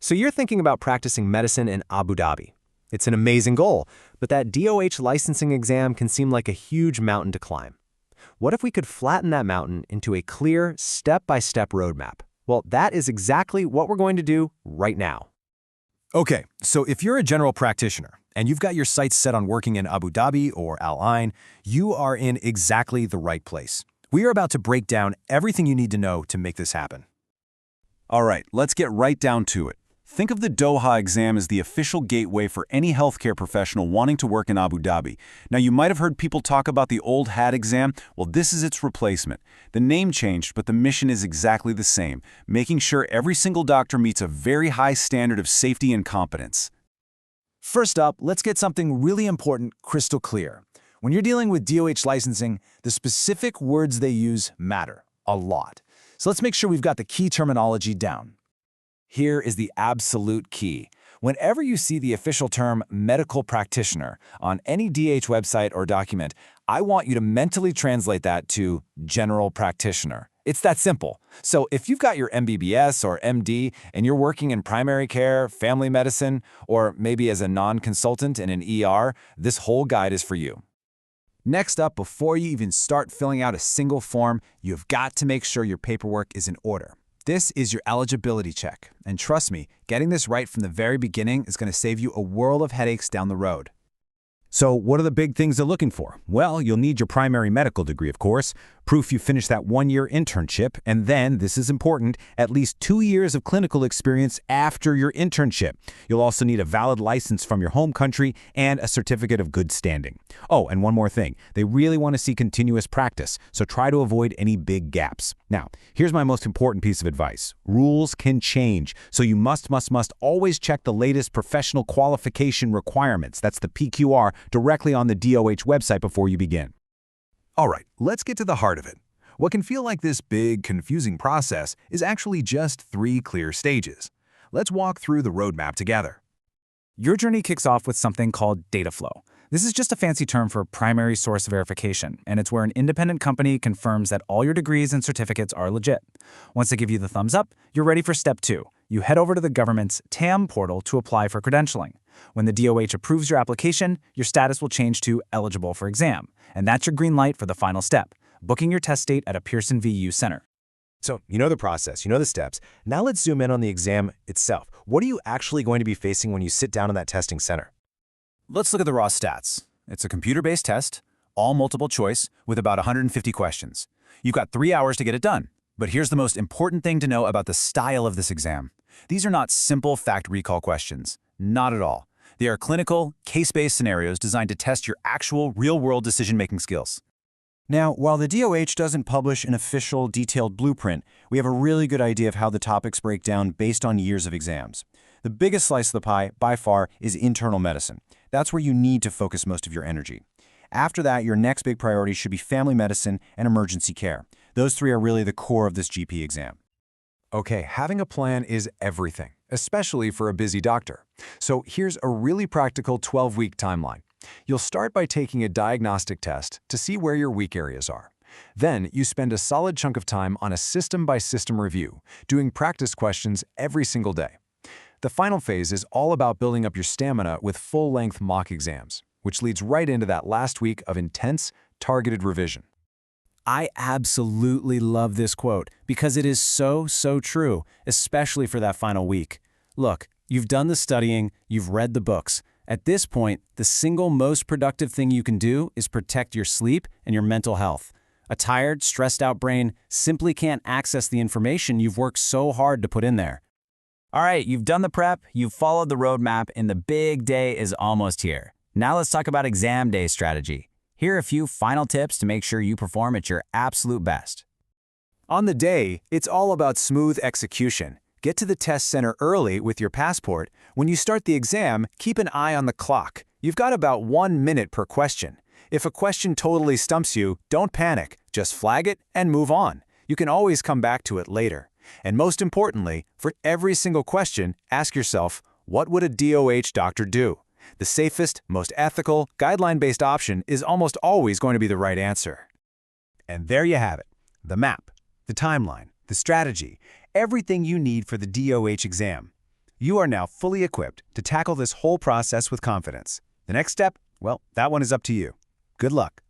So you're thinking about practicing medicine in Abu Dhabi. It's an amazing goal, but that DOH licensing exam can seem like a huge mountain to climb. What if we could flatten that mountain into a clear, step-by-step roadmap? Well, that is exactly what we're going to do right now. Okay, so if you're a general practitioner and you've got your sights set on working in Abu Dhabi or Al Ain, you are in exactly the right place. We are about to break down everything you need to know to make this happen. All right, let's get right down to it. Think of the DOH exam as the official gateway for any healthcare professional wanting to work in Abu Dhabi. Now, you might have heard people talk about the old HAAD exam. Well, this is its replacement. The name changed, but the mission is exactly the same, making sure every single doctor meets a very high standard of safety and competence. First up, let's get something really important crystal clear. When you're dealing with DOH licensing, the specific words they use matter a lot. So let's make sure we've got the key terminology down. Here is the absolute key. Whenever you see the official term medical practitioner on any DH website or document, I want you to mentally translate that to general practitioner. It's that simple. So if you've got your MBBS or MD and you're working in primary care, family medicine, or maybe as a non-consultant in an ER, this whole guide is for you. Next up, before you even start filling out a single form, you've got to make sure your paperwork is in order. This is your eligibility check, and trust me, getting this right from the very beginning is going to save you a world of headaches down the road. So what are the big things they're looking for? Well, you'll need your primary medical degree, of course, proof you finished that one-year internship, and then, this is important, at least 2 years of clinical experience after your internship. You'll also need a valid license from your home country and a certificate of good standing. Oh, and one more thing. They really want to see continuous practice, so try to avoid any big gaps. Now, here's my most important piece of advice. Rules can change, so you must always check the latest professional qualification requirements, that's the PQR, directly on the DOH website before you begin. All right, let's get to the heart of it. What can feel like this big, confusing process is actually just 3 clear stages. Let's walk through the roadmap together. Your journey kicks off with something called DataFlow. This is just a fancy term for primary source verification, and it's where an independent company confirms that all your degrees and certificates are legit. Once they give you the thumbs up, you're ready for step 2. You head over to the government's TAMM portal to apply for credentialing. When the DOH approves your application, your status will change to eligible for exam, and that's your green light for the final step, booking your test date at a Pearson VU center. So you know the process, you know the steps. Now let's zoom in on the exam itself. What are you actually going to be facing when you sit down in that testing center? Let's look at the raw stats. It's a computer-based test, all multiple choice, with about 150 questions. You've got 3 hours to get it done. But here's the most important thing to know about the style of this exam. These are not simple fact recall questions. Not at all. They are clinical, case-based scenarios designed to test your actual real-world decision-making skills. Now, while the DOH doesn't publish an official, detailed blueprint, we have a really good idea of how the topics break down based on years of exams. The biggest slice of the pie, by far, is internal medicine. That's where you need to focus most of your energy. After that, your next big priority should be family medicine and emergency care. Those 3 are really the core of this GP exam. Okay, having a plan is everything, especially for a busy doctor. So here's a really practical 12-week timeline. You'll start by taking a diagnostic test to see where your weak areas are. Then you spend a solid chunk of time on a system-by-system review, doing practice questions every single day. The final phase is all about building up your stamina with full-length mock exams, which leads right into that last week of intense, targeted revision. I absolutely love this quote because it is so true, especially for that final week. Look, you've done the studying, you've read the books. At this point, the single most productive thing you can do is protect your sleep and your mental health. A tired, stressed out brain simply can't access the information you've worked so hard to put in there. All right, you've done the prep, you've followed the roadmap, and the big day is almost here. Now let's talk about exam day strategy. Here are a few final tips to make sure you perform at your absolute best. On the day, it's all about smooth execution. Get to the test center early with your passport. When you start the exam, keep an eye on the clock. You've got about 1 minute per question. If a question totally stumps you, don't panic. Just flag it and move on. You can always come back to it later. And most importantly, for every single question, ask yourself, what would a DOH doctor do? The safest, most ethical, guideline-based option is almost always going to be the right answer. And there you have it. The map, the timeline, the strategy, everything you need for the DOH exam. You are now fully equipped to tackle this whole process with confidence. The next step, well, that one is up to you. Good luck.